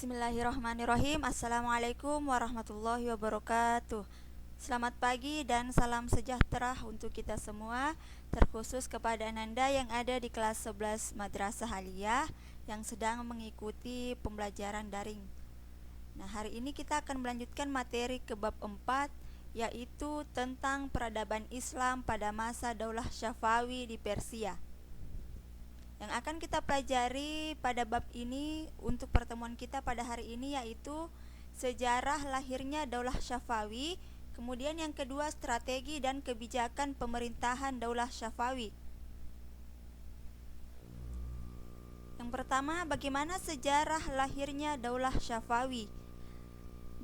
Bismillahirrahmanirrahim. Assalamualaikum warahmatullahi wabarakatuh. Selamat pagi dan salam sejahtera untuk kita semua, terkhusus kepada Ananda yang ada di kelas 11 Madrasah Aliyah yang sedang mengikuti pembelajaran daring. Nah, hari ini kita akan melanjutkan materi ke bab 4, yaitu tentang peradaban Islam pada masa Daulah Syafawi di Persia. Yang akan kita pelajari pada bab ini untuk pertemuan kita pada hari ini yaitu sejarah lahirnya Daulah Syafawi, kemudian yang kedua strategi dan kebijakan pemerintahan Daulah Syafawi. Yang pertama, bagaimana sejarah lahirnya Daulah Syafawi?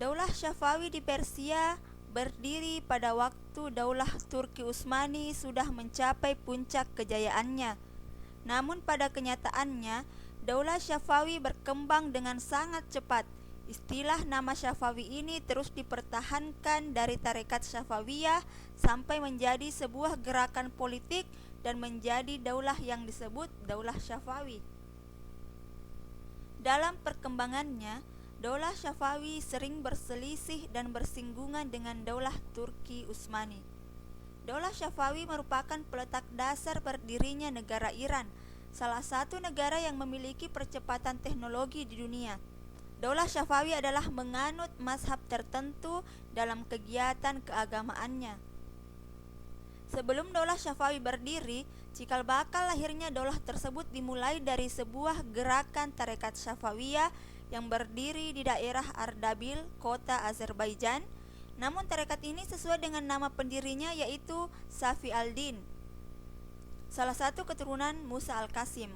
Daulah Syafawi di Persia berdiri pada waktu Daulah Turki Utsmani sudah mencapai puncak kejayaannya. Namun pada kenyataannya, Daulah Syafawi berkembang dengan sangat cepat. Istilah nama Syafawi ini terus dipertahankan dari tarekat Syafawiyah sampai menjadi sebuah gerakan politik dan menjadi daulah yang disebut Daulah Syafawi. Dalam perkembangannya, Daulah Syafawi sering berselisih dan bersinggungan dengan Daulah Turki Utsmani. Daulah Syafawi merupakan peletak dasar berdirinya negara Iran, salah satu negara yang memiliki percepatan teknologi di dunia. Daulah Syafawi adalah menganut mazhab tertentu dalam kegiatan keagamaannya. Sebelum Daulah Syafawi berdiri, cikal bakal lahirnya daulah tersebut dimulai dari sebuah gerakan tarekat Syafawiyah yang berdiri di daerah Ardabil, kota Azerbaijan. Namun tarekat ini sesuai dengan nama pendirinya yaitu Safi al-Din, salah satu keturunan Musa al-Qasim.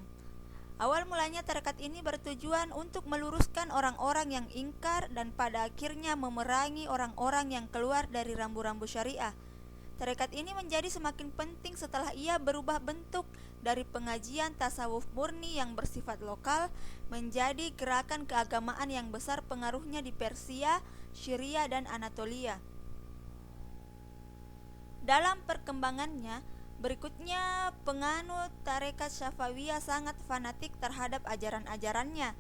Awal mulanya tarekat ini bertujuan untuk meluruskan orang-orang yang ingkar dan pada akhirnya memerangi orang-orang yang keluar dari rambu-rambu syariah. Tarekat ini menjadi semakin penting setelah ia berubah bentuk dari pengajian tasawuf murni yang bersifat lokal menjadi gerakan keagamaan yang besar pengaruhnya di Persia, Syria, dan Anatolia. Dalam perkembangannya, berikutnya penganut tarekat Syafawiyah sangat fanatik terhadap ajaran-ajarannya.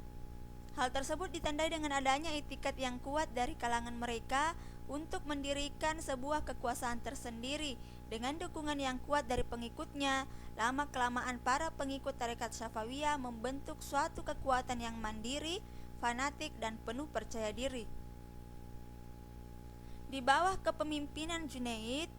Hal tersebut ditandai dengan adanya itikat yang kuat dari kalangan mereka untuk mendirikan sebuah kekuasaan tersendiri dengan dukungan yang kuat dari pengikutnya. Lama-kelamaan para pengikut tarekat Syafawiyah membentuk suatu kekuatan yang mandiri, fanatik, dan penuh percaya diri. Di bawah kepemimpinan Junaid,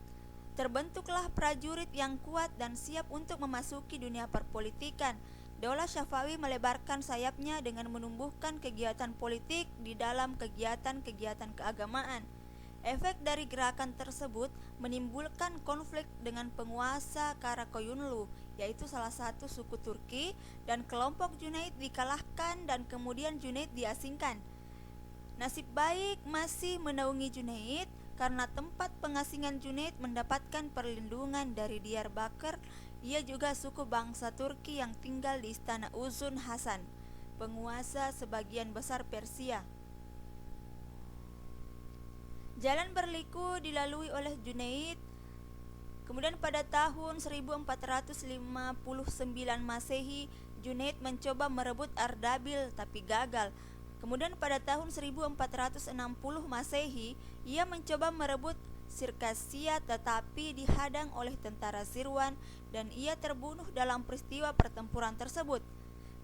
terbentuklah prajurit yang kuat dan siap untuk memasuki dunia perpolitikan. Daulah Syafawi melebarkan sayapnya dengan menumbuhkan kegiatan politik di dalam kegiatan-kegiatan keagamaan. Efek dari gerakan tersebut menimbulkan konflik dengan penguasa Karakoyunlu, yaitu salah satu suku Turki, dan kelompok Junaid dikalahkan dan kemudian Junaid diasingkan. Nasib baik masih menaungi Junaid karena tempat pengasingan Junaid mendapatkan perlindungan dari Diyarbakir. Ia juga suku bangsa Turki yang tinggal di istana Uzun Hasan, penguasa sebagian besar Persia. Jalan berliku dilalui oleh Junaid. Kemudian pada tahun 1459 Masehi, Junaid mencoba merebut Ardabil tapi gagal. Kemudian pada tahun 1460 Masehi, ia mencoba merebut Sirkasia tetapi dihadang oleh tentara Sirwan dan ia terbunuh dalam peristiwa pertempuran tersebut.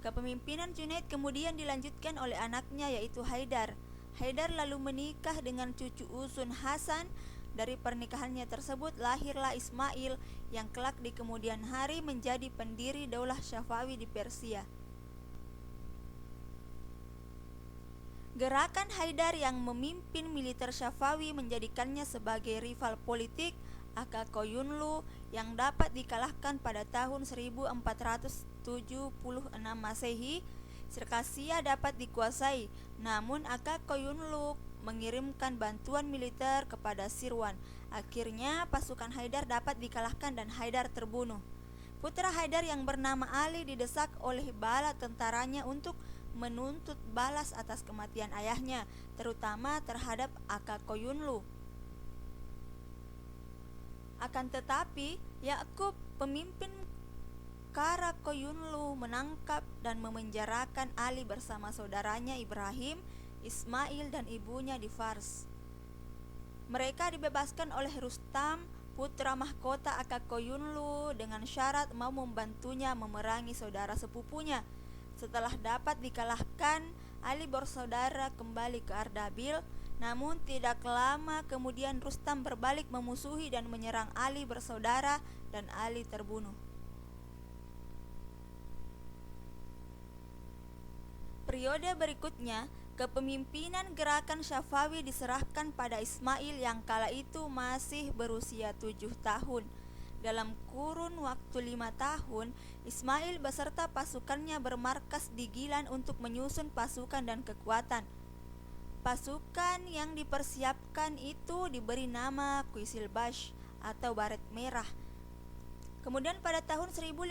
Kepemimpinan Junaid kemudian dilanjutkan oleh anaknya yaitu Haidar. Haidar lalu menikah dengan cucu Uzun Hasan. Dari pernikahannya tersebut lahirlah Ismail yang kelak di kemudian hari menjadi pendiri Daulah Syafawi di Persia. Gerakan Haidar yang memimpin militer Syafawi menjadikannya sebagai rival politik Aka-Koyunlu yang dapat dikalahkan pada tahun 1476 Masehi. Sirkasia dapat dikuasai, namun Aka-Koyunlu mengirimkan bantuan militer kepada Sirwan. Akhirnya pasukan Haidar dapat dikalahkan dan Haidar terbunuh. Putra Haidar yang bernama Ali didesak oleh bala tentaranya untuk menuntut balas atas kematian ayahnya, terutama terhadap Aka-Koyunlu. Akan tetapi, Yakub, pemimpin Kara Koyunlu menangkap dan memenjarakan Ali bersama saudaranya Ibrahim, Ismail dan ibunya di Fars. Mereka dibebaskan oleh Rustam, putra mahkota Aka Koyunlu, dengan syarat mau membantunya memerangi saudara sepupunya. Setelah dapat dikalahkan, Ali bersaudara kembali ke Ardabil, namun tidak lama kemudian Rustam berbalik memusuhi dan menyerang Ali bersaudara dan Ali terbunuh. Periode berikutnya, kepemimpinan gerakan Syafawi diserahkan pada Ismail yang kala itu masih berusia 7 tahun. Dalam kurun waktu 5 tahun, Ismail beserta pasukannya bermarkas di Gilan untuk menyusun pasukan dan kekuatan. Pasukan yang dipersiapkan itu diberi nama Qisilbash atau Baret Merah. Kemudian pada tahun 1501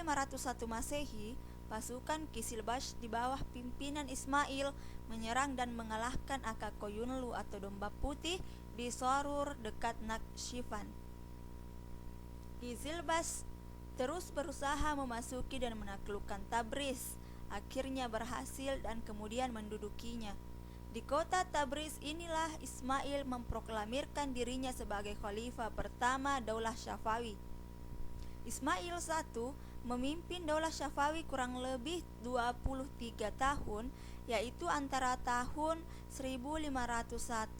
Masehi, pasukan Qisilbash di bawah pimpinan Ismail menyerang dan mengalahkan Aka Koyunlu atau Domba Putih di Sorur dekat Nakhchivan. Qisilbash terus berusaha memasuki dan menaklukkan Tabriz, akhirnya berhasil dan kemudian mendudukinya. Di kota Tabriz inilah Ismail memproklamirkan dirinya sebagai khalifah pertama Daulah Syafawi. Ismail I memimpin Daulah Syafawi kurang lebih 23 tahun, yaitu antara tahun 1501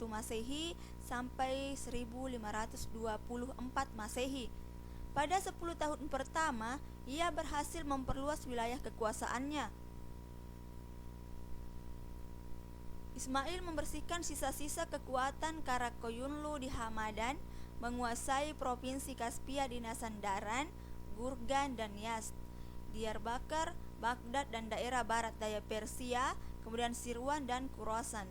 Masehi sampai 1524 Masehi. Pada 10 tahun pertama, ia berhasil memperluas wilayah kekuasaannya. Ismail membersihkan sisa-sisa kekuatan Kara Koyunlu di Hamadan, menguasai provinsi Kaspia di Nasandaran, Gurgan dan Yazd, Diyarbakir, Baghdad dan daerah barat daya Persia, kemudian Sirwan dan Khurasan.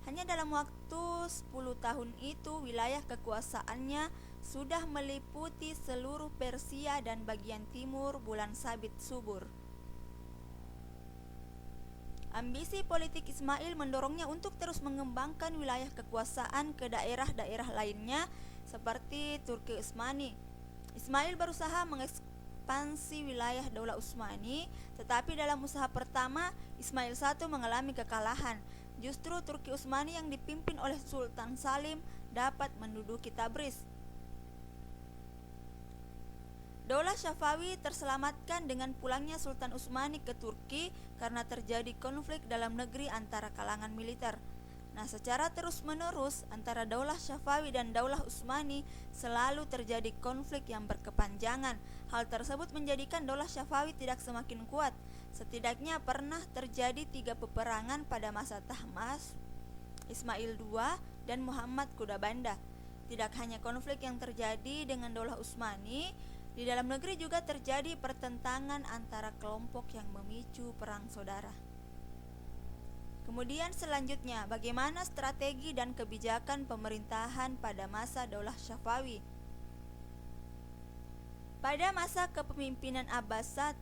Hanya dalam waktu 10 tahun itu wilayah kekuasaannya sudah meliputi seluruh Persia dan bagian timur Bulan Sabit subur. Ambisi politik Ismail mendorongnya untuk terus mengembangkan wilayah kekuasaan ke daerah-daerah lainnya seperti Turki Utsmani. Ismail berusaha mengekspansi wilayah Daulah Utsmani, tetapi dalam usaha pertama Ismail I mengalami kekalahan. Justru Turki Utsmani yang dipimpin oleh Sultan Salim dapat menduduki Tabriz. Daulah Syafawi terselamatkan dengan pulangnya Sultan Utsmani ke Turki karena terjadi konflik dalam negeri antara kalangan militer. Nah, secara terus-menerus antara Daulah Syafawi dan Daulah Utsmani selalu terjadi konflik yang berkepanjangan. Hal tersebut menjadikan Daulah Syafawi tidak semakin kuat. Setidaknya pernah terjadi 3 peperangan pada masa Tahmasp, Ismail II, dan Muhammad Kudabanda. Tidak hanya konflik yang terjadi dengan Daulah Utsmani, di dalam negeri juga terjadi pertentangan antara kelompok yang memicu perang saudara. Kemudian selanjutnya, bagaimana strategi dan kebijakan pemerintahan pada masa Daulah Syafawi? Pada masa kepemimpinan Abbas I,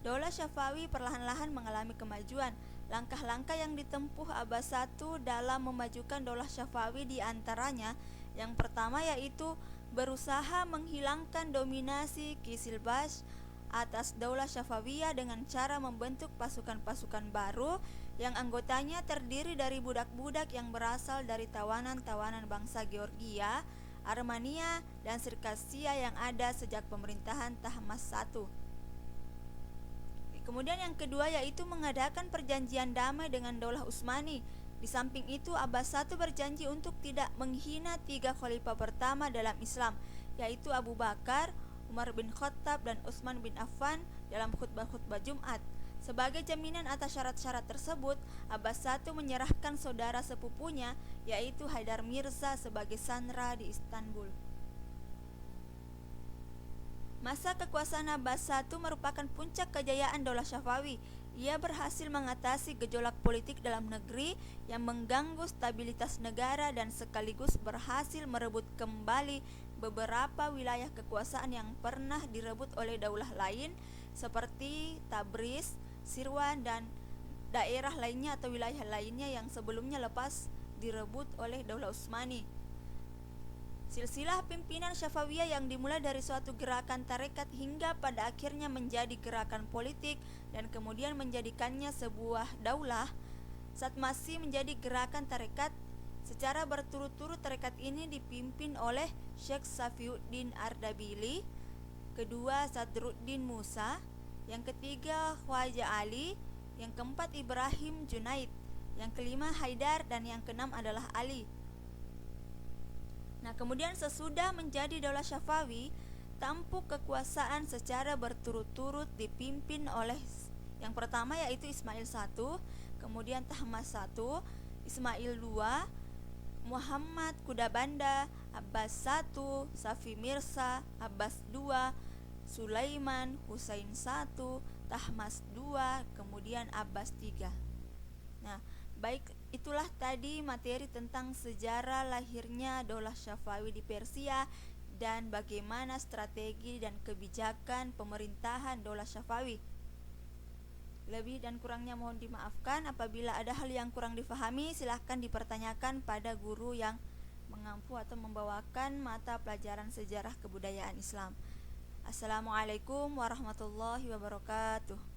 Daulah Syafawi perlahan-lahan mengalami kemajuan. Langkah-langkah yang ditempuh Abbas I dalam memajukan Daulah Syafawi diantaranya, yang pertama yaitu berusaha menghilangkan dominasi Qisilbash atas Daulah Syafawiyah dengan cara membentuk pasukan-pasukan baru yang anggotanya terdiri dari budak-budak yang berasal dari tawanan-tawanan bangsa Georgia, Armenia, dan Sirkasia yang ada sejak pemerintahan Tahmasp I. Kemudian yang kedua yaitu mengadakan perjanjian damai dengan Daulah Utsmani. Di samping itu, Abbas I berjanji untuk tidak menghina 3 khalifah pertama dalam Islam, yaitu Abu Bakar, Umar bin Khattab, dan Utsman bin Affan dalam khutbah-khutbah Jumat. Sebagai jaminan atas syarat-syarat tersebut, Abbas I menyerahkan saudara sepupunya, yaitu Haidar Mirza, sebagai sandera di Istanbul. Masa kekuasaan Abbas I merupakan puncak kejayaan Daulah Syafawi. Ia berhasil mengatasi gejolak politik dalam negeri yang mengganggu stabilitas negara dan sekaligus berhasil merebut kembali beberapa wilayah kekuasaan yang pernah direbut oleh daulah lain seperti Tabriz, Sirwan, dan daerah lainnya atau wilayah lainnya yang sebelumnya lepas direbut oleh Daulah Utsmani. Silsilah pimpinan Syafawiyah yang dimulai dari suatu gerakan tarekat hingga pada akhirnya menjadi gerakan politik dan kemudian menjadikannya sebuah daulah. Saat masih menjadi gerakan tarekat, secara berturut-turut tarekat ini dipimpin oleh Syekh Safiuddin Ardabili, kedua Sadruddin Musa, yang ketiga Khwaja Ali, yang keempat Ibrahim Junaid, yang kelima Haidar, dan yang keenam adalah Ali. Nah, kemudian sesudah menjadi daulah Syafawi, tampuk kekuasaan secara berturut-turut dipimpin oleh yang pertama yaitu Ismail I, kemudian Tahmas I, Ismail II, Muhammad Kudabanda, Abbas I, Safi Mirsa, Abbas II, Sulaiman, Husain I, Tahmas II, kemudian Abbas III. Nah, baik, itulah tadi materi tentang sejarah lahirnya daulah Syafawi di Persia dan bagaimana strategi dan kebijakan pemerintahan daulah Syafawi. Lebih dan kurangnya mohon dimaafkan. Apabila ada hal yang kurang difahami, silahkan dipertanyakan pada guru yang mengampu atau membawakan mata pelajaran sejarah kebudayaan Islam. Assalamualaikum warahmatullahi wabarakatuh.